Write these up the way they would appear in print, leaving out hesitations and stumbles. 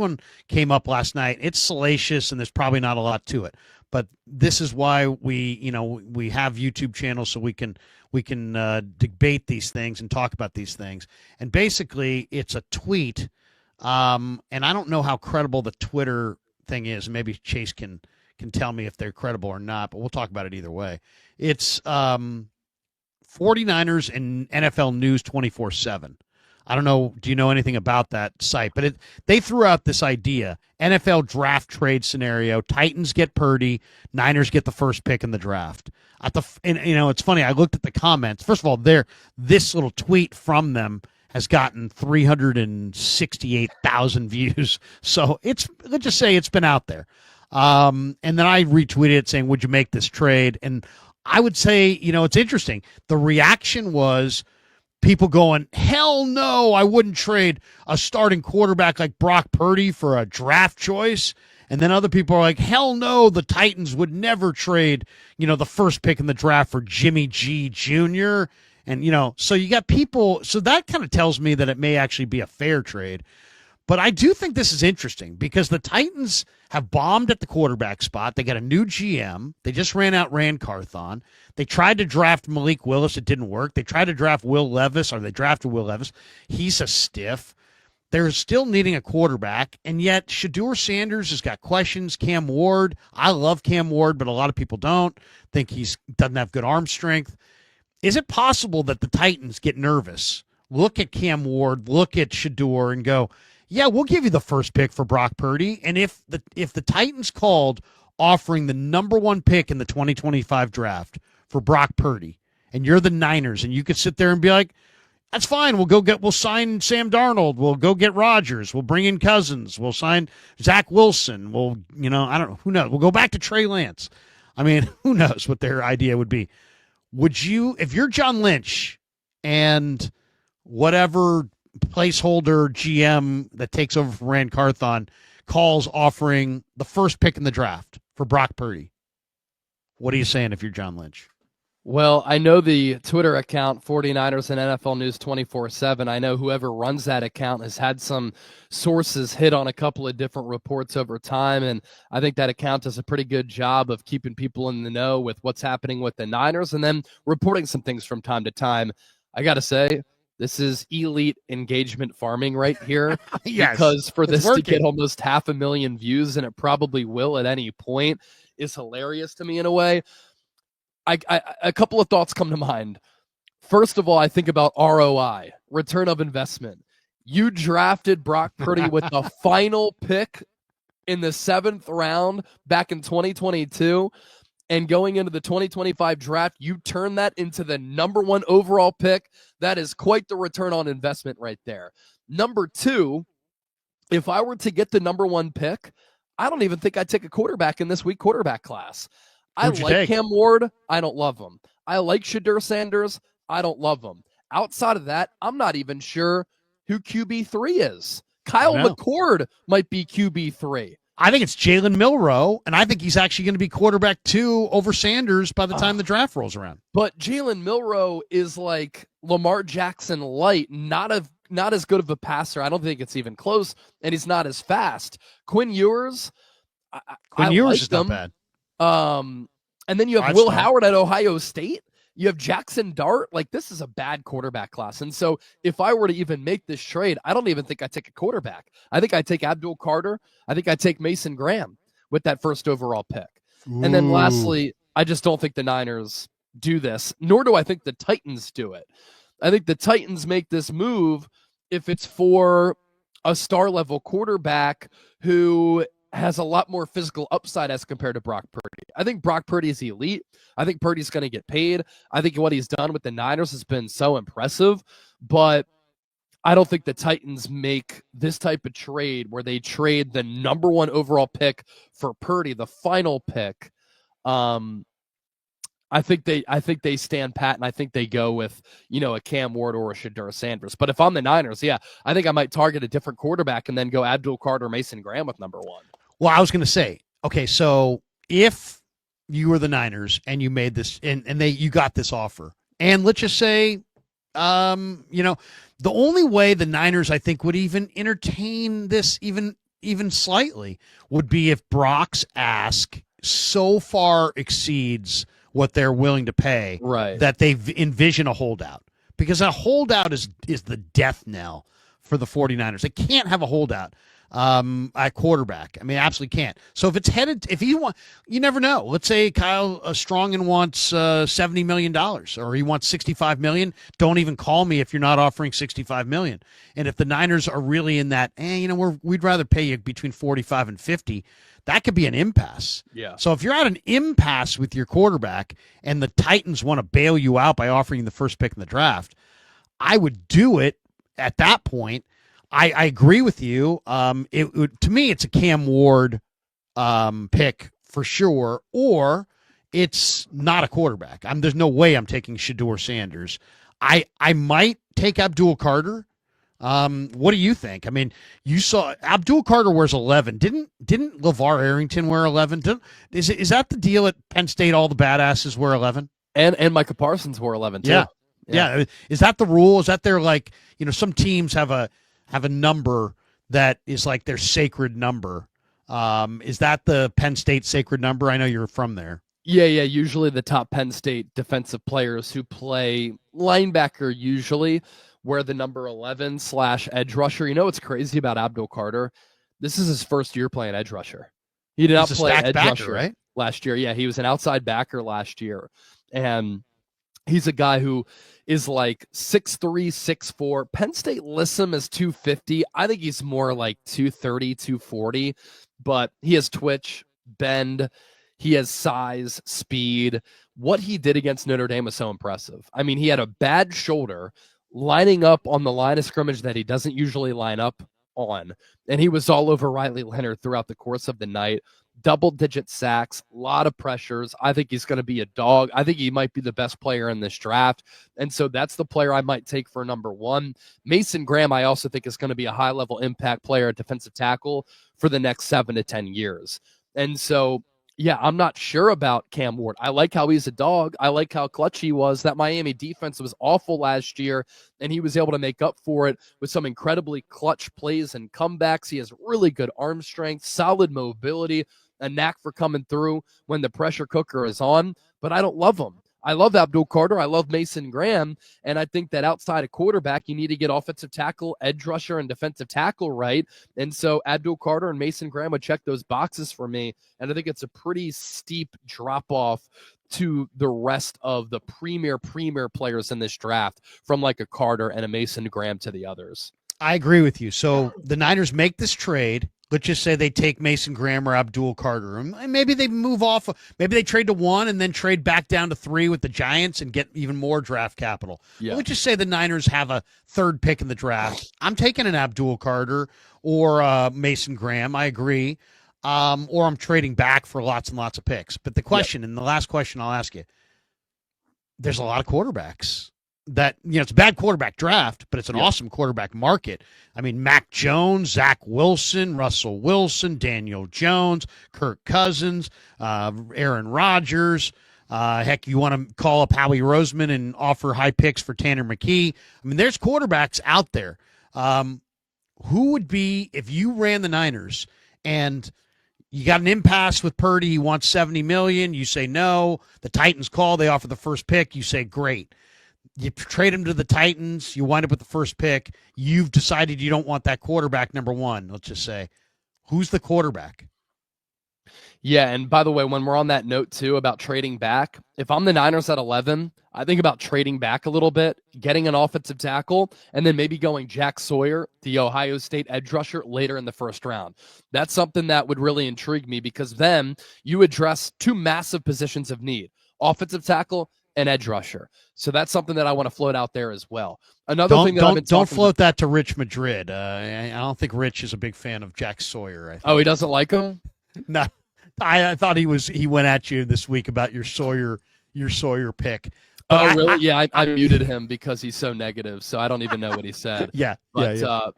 one came up last night. It's salacious, and there's probably not a lot to it. But this is why we have YouTube channels, so we can debate these things and talk about these things. And basically, it's a tweet, and I don't know how credible the Twitter thing is. Maybe Chase can tell me if they're credible or not, but we'll talk about it either way. It's 49ers and NFL News 24/7. I don't know. Do you know anything about that site? But they threw out this idea: NFL draft trade scenario. Titans get Purdy. Niners get the first pick in the draft. It's funny. I looked at the comments. First of all, this little tweet from them has gotten 368,000 views. So let's just say it's been out there. And then I retweeted it saying, "Would you make this trade?" And I would say, it's interesting. The reaction was people going, hell no, I wouldn't trade a starting quarterback like Brock Purdy for a draft choice. And then other people are like, hell no, the Titans would never trade, the first pick in the draft for Jimmy G Jr. And, so you got people. So that kind of tells me that it may actually be a fair trade. But I do think this is interesting because the Titans have bombed at the quarterback spot. They got a new GM. They just ran Carthon. They tried to draft Malik Willis. It didn't work. They tried to draft Will Levis, or they drafted Will Levis. He's a stiff. They're still needing a quarterback, and yet Shedeur Sanders has got questions. Cam Ward, I love Cam Ward, but a lot of people don't think doesn't have good arm strength. Is it possible that the Titans get nervous, look at Cam Ward, look at Shedeur, and go, yeah, we'll give you the first pick for Brock Purdy. And if the Titans called offering the number one pick in the 2025 draft for Brock Purdy, and you're the Niners, and you could sit there and be like, that's fine. We'll sign Sam Darnold. We'll go get Rodgers. We'll bring in Cousins. We'll sign Zach Wilson. I don't know. Who knows? We'll go back to Trey Lance. I mean, who knows what their idea would be. Would you, if you're John Lynch and whatever placeholder GM that takes over from Rand Carthon calls offering the first pick in the draft for Brock Purdy, what are you saying if you're John Lynch? Well, I know the Twitter account 49ers and NFL News 24/7. I know whoever runs that account has had some sources hit on a couple of different reports over time, and I think that account does a pretty good job of keeping people in the know with what's happening with the Niners and then reporting some things from time to time. I got to say, this is elite engagement farming right here. Yes, because for this to get almost 500,000 views, and it probably will at any point, is hilarious to me in a way. A couple of thoughts come to mind. First of all, I think about ROI, return of investment. You drafted Brock Purdy with the final pick in the 7th round back in 2022. And going into the 2025 draft, you turn that into the number 1 overall pick. That is quite the return on investment right there. Number 2, if I were to get the number 1 pick, I don't even think I'd take a quarterback in this week quarterback class. I like Cam Ward. I don't love him. I like Shedeur Sanders. I don't love him. Outside of that, I'm not even sure who QB3 is. Kyle McCord might be QB3. I think it's Jalen Milroe, and I think he's actually going to be quarterback 2 over Sanders by the time the draft rolls around. But Jalen Milroe is like Lamar Jackson light, not as good of a passer. I don't think it's even close, and he's not as fast. Quinn Ewers, is not bad. And then you have Will Howard at Ohio State. You have Jackson Dart. Like, this is a bad quarterback class. And so if I were to even make this trade, I don't even think I take a quarterback. I think I take Abdul Carter. I think I take Mason Graham with that first overall pick. Ooh. And then lastly, I just don't think the Niners do this, nor do I think the Titans do it. I think the Titans make this move if it's for a star-level quarterback who has a lot more physical upside as compared to Brock Purdy. I think Brock Purdy is elite. I think Purdy's going to get paid. I think what he's done with the Niners has been so impressive, but I don't think the Titans make this type of trade where they trade the number 1 overall pick for Purdy, the final pick. I think they stand pat, and I think they go with, a Cam Ward or a Shedeur Sanders. But if I'm the Niners, I think I might target a different quarterback and then go Abdul Carter, Mason Graham with number 1. Well, I was going to say, okay, so if you were the Niners and you made this and you got this offer, and let's just say, the only way the Niners, I think, would even entertain this even even slightly, would be if Brock's ask so far exceeds what they're willing to pay Right. that they envision a holdout. Because a holdout is the death knell for the 49ers. They can't have a holdout at quarterback. I mean, absolutely can't. So if he want, you never know. Let's say Kyle Strongen wants $70 million or he wants $65 million. Don't even call me if you're not offering $65 million. And if the Niners are really in that, we'd rather pay you between 45 and 50. That could be an impasse. Yeah. So if you're at an impasse with your quarterback and the Titans want to bail you out by offering you the first pick in the draft, I would do it at that point. I agree with you. To me, it's a Cam Ward pick for sure, or it's not a quarterback. There's no way I'm taking Shedeur Sanders. I might take Abdul Carter. What do you think? I mean, you saw Abdul Carter wears 11. Didn't LeVar Arrington wear 11? Is that the deal at Penn State? All the badasses wear 11, and Micah Parsons wore 11 too. Yeah. Is that the rule? Is that their some teams have a number that is like their sacred number? Is that the Penn State sacred number? I know you're from there. Yeah. Usually the top Penn State defensive players who play linebacker usually wear the number 11 / edge rusher. You know what's crazy about Abdul Carter? This is his first year playing edge rusher. He did not play edge rusher right? last year. Yeah, he was an outside backer last year. And he's a guy who is like 6'3", 6'4". Penn State lists him as 250. I think he's more like 230, 240. But he has twitch, bend. He has size, speed. What he did against Notre Dame was so impressive. I mean, he had a bad shoulder, lining up on the line of scrimmage that he doesn't usually line up on. And he was all over Riley Leonard throughout the course of the night. Double-digit sacks, a lot of pressures. I think he's going to be a dog. I think he might be the best player in this draft. And so that's the player I might take for number one. Mason Graham, I also think, is going to be a high-level impact player at defensive tackle for the next 7 to 10 years. And so, yeah, I'm not sure about Cam Ward. I like how he's a dog. I like how clutch he was. That Miami defense was awful last year, and he was able to make up for it with some incredibly clutch plays and comebacks. He has really good arm strength, solid mobility, a knack for coming through when the pressure cooker is on, but I don't love him. I love Abdul Carter. I love Mason Graham. And I think that outside of quarterback, you need to get offensive tackle, edge rusher, and defensive tackle right. And so Abdul Carter and Mason Graham would check those boxes for me. And I think it's a pretty steep drop off to the rest of the premier players in this draft, from like a Carter and a Mason Graham to the others. I agree with you. So the Niners make this trade. Let's just say they take Mason Graham or Abdul Carter, and maybe they move off. Maybe they trade to 1 and then trade back down to 3 with the Giants and get even more draft capital. Yeah. Let's just say the Niners have a 3rd pick in the draft. I'm taking an Abdul Carter or Mason Graham. I agree. Or I'm trading back for lots and lots of picks. But the question, and the last question I'll ask you, there's a lot of quarterbacks that, it's a bad quarterback draft, but it's an awesome quarterback market. I mean, Mac Jones, Zach Wilson, Russell Wilson, Daniel Jones, Kirk Cousins, Aaron Rodgers. Heck, you want to call up Howie Roseman and offer high picks for Tanner McKee. I mean, there's quarterbacks out there. Who would be, if you ran the Niners and you got an impasse with Purdy, he wants $70 million, you say no. The Titans call, they offer the first pick, you say great. You trade him to the Titans, you wind up with the first pick. You've decided you don't want that quarterback, number one, let's just say. Who's the quarterback? Yeah, and by the way, when we're on that note, too, about trading back, if I'm the Niners at 11, I think about trading back a little bit, getting an offensive tackle, and then maybe going Jack Sawyer, the Ohio State edge rusher, later in the first round. That's something that would really intrigue me, because then you address 2 massive positions of need, offensive tackle and edge rusher. So that's something that I want to float out there as well. Another thing that don't float that to Rich Madrid. I don't think Rich is a big fan of Jack Sawyer. Oh, he doesn't like him? No, I thought he went at you this week about your Sawyer pick. Oh, really? Yeah, I muted him because he's so negative, so I don't even know what he said. But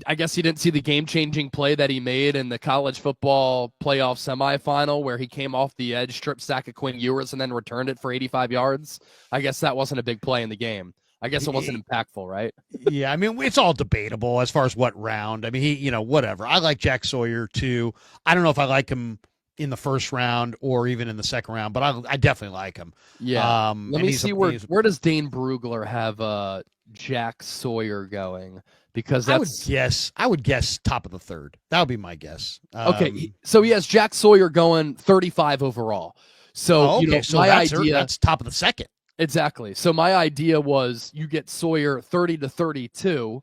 I guess he didn't see the game-changing play that he made in the college football playoff semifinal where he came off the edge, strip sack of Quinn Ewers, and then returned it for 85 yards. I guess that wasn't a big play in the game. I guess it wasn't impactful, right? Yeah, I mean, it's all debatable as far as what round. I mean, whatever. I like Jack Sawyer too. I don't know if I like him in the first round or even in the second round, but I definitely like him. Yeah. Let me see where does Dane Brugler have Jack Sawyer going? Because I would guess top of the third. That would be my guess. Okay, so he has Jack Sawyer going 35 overall. So that's top of the second. Exactly. So my idea was you get Sawyer 30 to 32,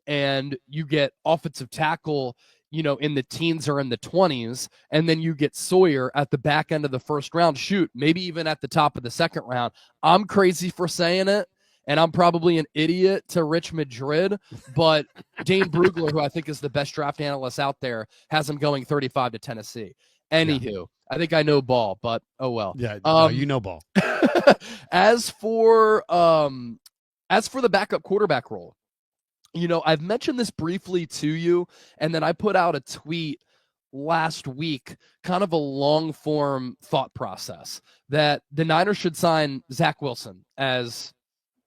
and you get offensive tackle, in the teens or in the 20s, and then you get Sawyer at the back end of the first round. Shoot, maybe even at the top of the second round. I'm crazy for saying it, and I'm probably an idiot to Rich Madrid, but Dane Brugler, who I think is the best draft analyst out there, has him going 35 to Tennessee. Anywho, I think I know ball, but oh well. Yeah, no, you know ball. As for the backup quarterback role, I've mentioned this briefly to you, and then I put out a tweet last week, kind of a long form thought process that the Niners should sign Zach Wilson as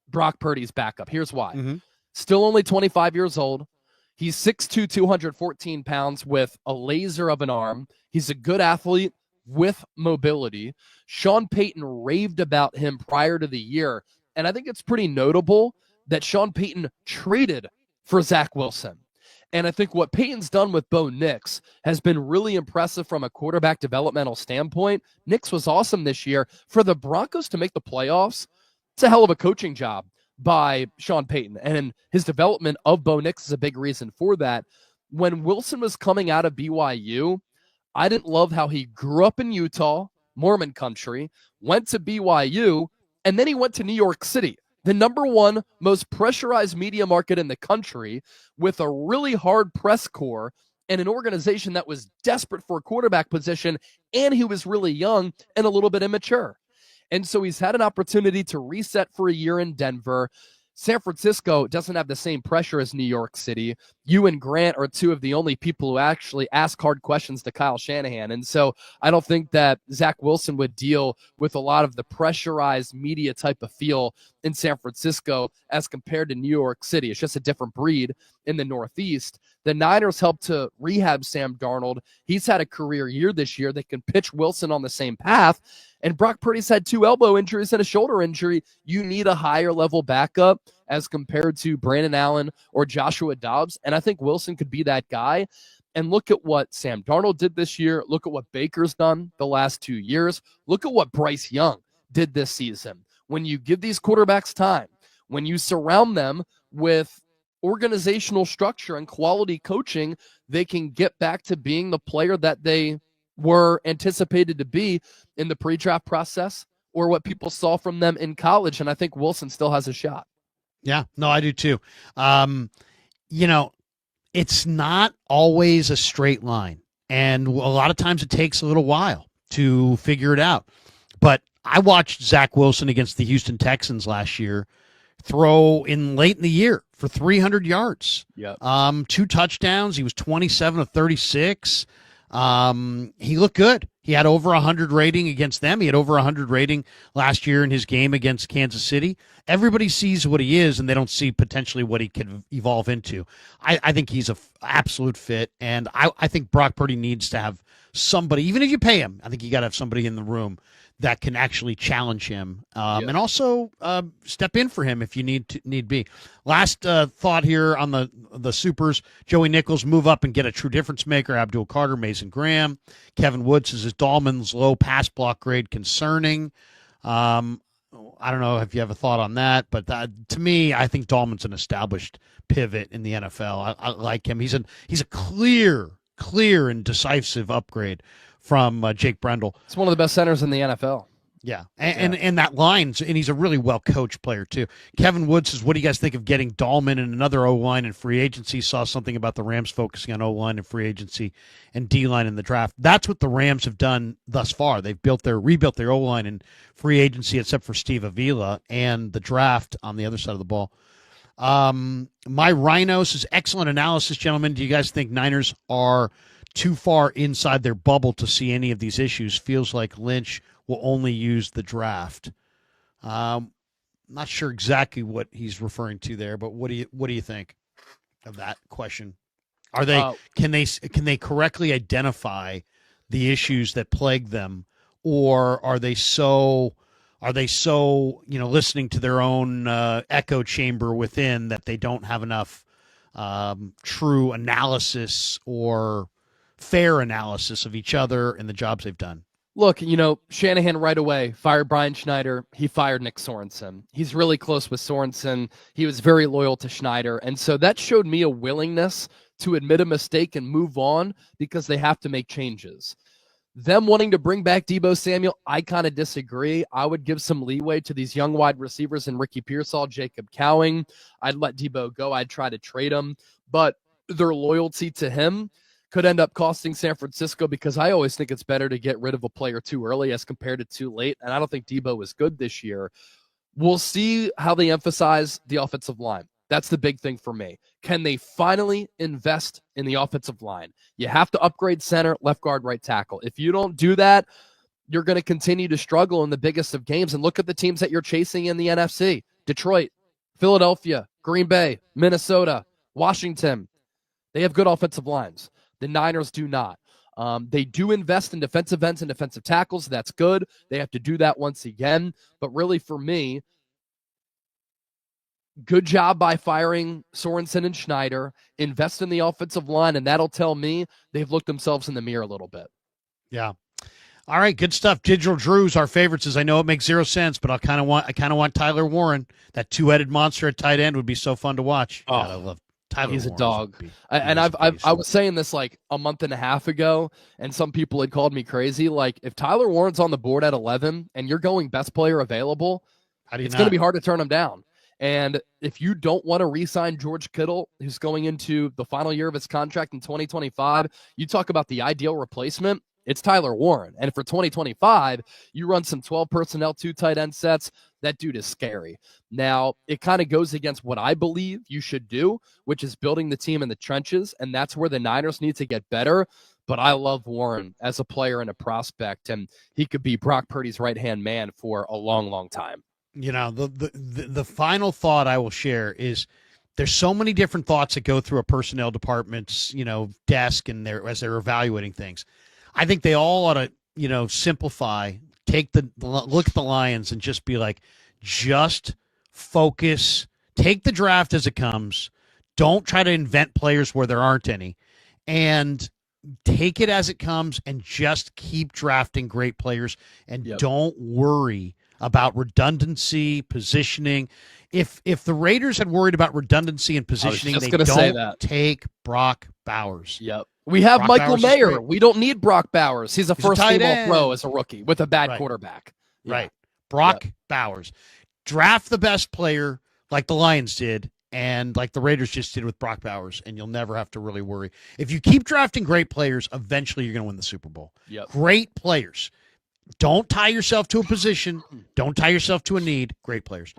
Brock Purdy's backup. Here's why. Mm-hmm. Still only 25 years old. He's 6'2", 214 pounds with a laser of an arm. He's a good athlete with mobility. Sean Payton raved about him prior to the year, and I think it's pretty notable that Sean Payton traded for Zach Wilson. And I think what Payton's done with Bo Nix has been really impressive from a quarterback developmental standpoint. Nix was awesome this year. For the Broncos to make the playoffs, it's a hell of a coaching job by Sean Payton. And his development of Bo Nix is a big reason for that. When Wilson was coming out of BYU, I didn't love how he grew up in Utah, Mormon country, went to BYU, and then he went to New York City, the number one most pressurized media market in the country, with a really hard press corps and an organization that was desperate for a quarterback position, and he was really young and a little bit immature. And so he's had an opportunity to reset for a year in Denver. San Francisco doesn't have the same pressure as New York City. You and Grant are two of the only people who actually ask hard questions to Kyle Shanahan. And so I don't think that Zach Wilson would deal with a lot of the pressurized media type of feel in San Francisco as compared to New York City. It's just a different breed in the Northeast. The Niners helped to rehab Sam Darnold. He's had a career year this year. They can pitch Wilson on the same path. And Brock Purdy's had 2 elbow injuries and a shoulder injury. You need a higher level backup as compared to Brandon Allen or Joshua Dobbs. And I think Wilson could be that guy. And look at what Sam Darnold did this year. Look at what Baker's done the last 2 years. Look at what Bryce Young did this season. When you give these quarterbacks time, when you surround them with organizational structure and quality coaching, they can get back to being the player that they were anticipated to be in the pre-draft process or what people saw from them in college. And I think Wilson still has a shot. Yeah, no, I do too. It's not always a straight line. And a lot of times it takes a little while to figure it out. But I watched Zach Wilson against the Houston Texans last year throw in late in the year for 300 yards. Yep. 2 touchdowns. He was 27 of 36. He looked good. He had over 100 rating against them. He had over 100 rating last year in his game against Kansas City. Everybody sees what he is, and they don't see potentially what he could evolve into. I think he's an absolute fit, and I think Brock Purdy needs to have somebody, even if you pay him, I think you got to have somebody in the room that can actually challenge him and also step in for him if you need be. Last thought here on the supers: Joey Nichols move up and get a true difference maker. Abdul Carter, Mason Graham, Kevin Woods says, is Dahlman's low pass block grade concerning? I don't know if you have a thought on that, but to me, I think Dahlman's an established pivot in the NFL. I like him. He's a clear and decisive upgrade from Jake Brendel. It's one of the best centers in the NFL. Yeah, and that line, and he's a really well-coached player, too. Kevin Woods says, what do you guys think of getting Dahlman and another O-line in free agency? Saw something about the Rams focusing on O-line and free agency and D-line in the draft. That's what the Rams have done thus far. They've rebuilt their O-line in free agency, except for Steve Avila, and the draft on the other side of the ball. My Rhino says, excellent analysis, gentlemen. Do you guys think Niners are too far inside their bubble to see any of these issues? Feels like Lynch will only use the draft. not sure exactly what he's referring to there, but what do you think of that question? Are they can they correctly identify the issues that plague them, or are they so listening to their own echo chamber within that they don't have enough true analysis or fair analysis of each other and the jobs they've done? Look, Shanahan right away fired Brian Schneider. He fired Nick Sorensen. He's really close with Sorensen. He was very loyal to Schneider. And so that showed me a willingness to admit a mistake and move on because they have to make changes. Them wanting to bring back Deebo Samuel, I kind of disagree. I would give some leeway to these young wide receivers in Ricky Pearsall, Jacob Cowing. I'd let Deebo go. I'd try to trade him. But their loyalty to him could end up costing San Francisco because I always think it's better to get rid of a player too early as compared to too late. And I don't think Deebo was good this year. We'll see how they emphasize the offensive line. That's the big thing for me. Can they finally invest in the offensive line? You have to upgrade center, left guard, right tackle. If you don't do that, you're going to continue to struggle in the biggest of games. And look at the teams that you're chasing in the NFC. Detroit, Philadelphia, Green Bay, Minnesota, Washington. They have good offensive lines. The Niners do not. They do invest in defensive ends and defensive tackles. That's good. They have to do that once again. But really, for me, good job by firing Sorensen and Schneider. Invest in the offensive line, and that'll tell me they've looked themselves in the mirror a little bit. Yeah. All right, good stuff. Digital Drews, our favorites, says, I know it makes zero sense, but I kind of want Tyler Warren. That two-headed monster at tight end would be so fun to watch. Oh, God, I love Tyler he's Warren. A dog. I was saying this like a month and a half ago, and some people had called me crazy. Like, if Tyler Warren's on the board at 11 and you're going best player available, it's going to be hard to turn him down. And if you don't want to re-sign George Kittle, who's going into the final year of his contract in 2025, you talk about the ideal replacement, it's Tyler Warren. And for 2025, you run some 12 personnel, 2 tight end sets. That dude is scary. Now, it kind of goes against what I believe you should do, which is building the team in the trenches. And that's where the Niners need to get better. But I love Warren as a player and a prospect. And he could be Brock Purdy's right-hand man for a long, long time. The final thought I will share is there's so many different thoughts that go through a personnel department's, desk and as they're evaluating things. I think they all ought to, simplify, take the look at the Lions and just be like, just focus, take the draft as it comes. Don't try to invent players where there aren't any, and take it as it comes and just keep drafting great players and don't worry about redundancy, positioning. If the Raiders had worried about redundancy and positioning, they don't take Brock Bowers. Yep. We have Brock Michael Mayer. We don't need Brock Bowers. He's a first-team All-Pro as a rookie with a bad quarterback. Yeah. Right. Brock Bowers. Draft the best player like the Lions did and like the Raiders just did with Brock Bowers, and you'll never have to really worry. If you keep drafting great players, eventually you're going to win the Super Bowl. Yep. Great players. Don't tie yourself to a position. Don't tie yourself to a need. Great players.